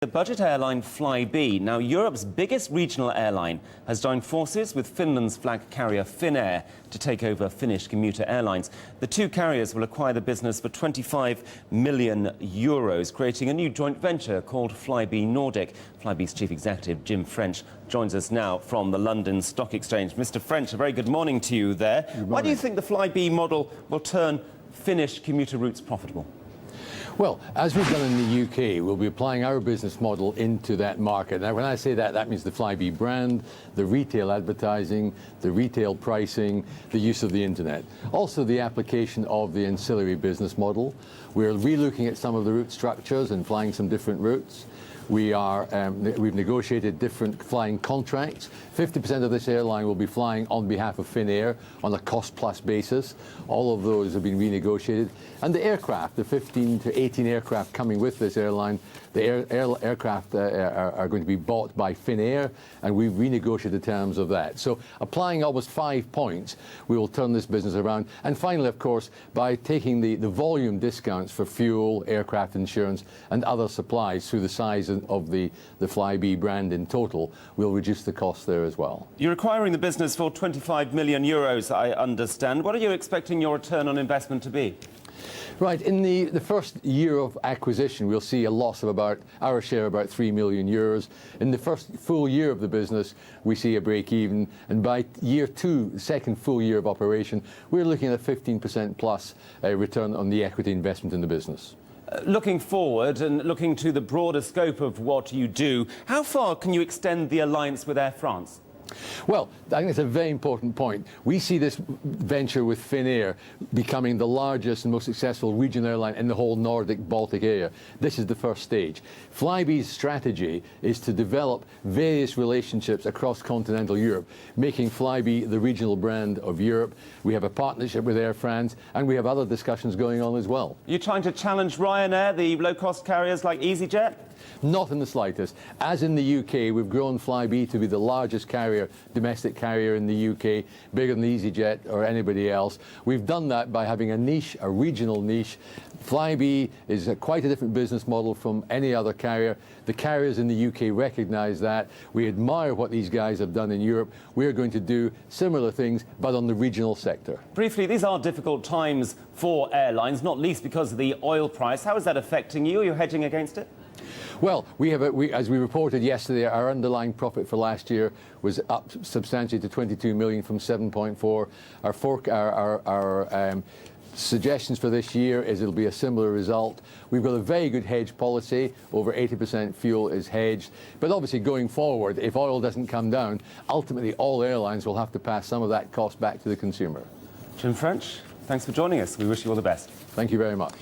The budget airline Flybe, now Europe's biggest regional airline, has joined forces with Finland's flag carrier Finnair to take over Finnish Commuter Airlines. The two carriers will acquire the business for €25 million, creating a new joint venture called Flybe Nordic. Flybe's chief executive, Jim French, joins us now from the London Stock Exchange. Mr. French, a very good morning to you there. Why do you think the Flybe model will turn Finnish commuter routes profitable? Well, as we've done in the UK, we'll be applying our business model into that market. Now, when I say that, that means the Flybe brand, the retail advertising, the retail pricing, the use of the internet. Also, the application of the ancillary business model. We're re-looking at some of the route structures and flying some different routes. We've negotiated different flying contracts. 50% of this airline will be flying on behalf of Finnair on a cost-plus basis. All of those have been renegotiated. And the aircraft, the 15 to 18 aircraft coming with this airline, the aircraft are going to be bought by Finnair, and we've renegotiated the terms of that. So applying almost 5 points, we will turn this business around. And finally, of course, by taking the volume discounts for fuel, aircraft insurance, and other supplies through the size of the Flybe brand in total, we'll reduce the cost there as well. You're acquiring the business for €25 million, I understand. What are you expecting your return on investment to be? Right, in the first year of acquisition, we'll see a loss of our share about €3 million. In the first full year of the business, we see a break even, and by year two, the second full year of operation, we're looking at a 15% plus return on the equity investment in the business. Looking forward and looking to the broader scope of what you do, how far can you extend the alliance with Air France? Well, I think it's a very important point. We see this venture with Finnair becoming the largest and most successful regional airline in the whole Nordic-Baltic area. This is the first stage. Flybe's strategy is to develop various relationships across continental Europe, making Flybe the regional brand of Europe. We have a partnership with Air France, and we have other discussions going on as well. You're trying to challenge Ryanair, the low-cost carriers like EasyJet? Not in the slightest. As in the UK, we've grown Flybe to be the largest carrier, domestic carrier in the UK, bigger than EasyJet or anybody else. We've done that by having a niche, a regional niche. Flybe is quite a different business model from any other carrier. The carriers in the UK recognise that. We admire what these guys have done in Europe. We're going to do similar things, but on the regional sector. Briefly, these are difficult times for airlines, not least because of the oil price. How is that affecting you? Are you hedging against it? Well, as we reported yesterday, our underlying profit for last year was up substantially to 22 million from 7.4. Our suggestions for this year is it'll be a similar result. We've got a very good hedge policy. Over 80% fuel is hedged. But obviously, going forward, if oil doesn't come down, ultimately all airlines will have to pass some of that cost back to the consumer. Jim French, thanks for joining us. We wish you all the best. Thank you very much.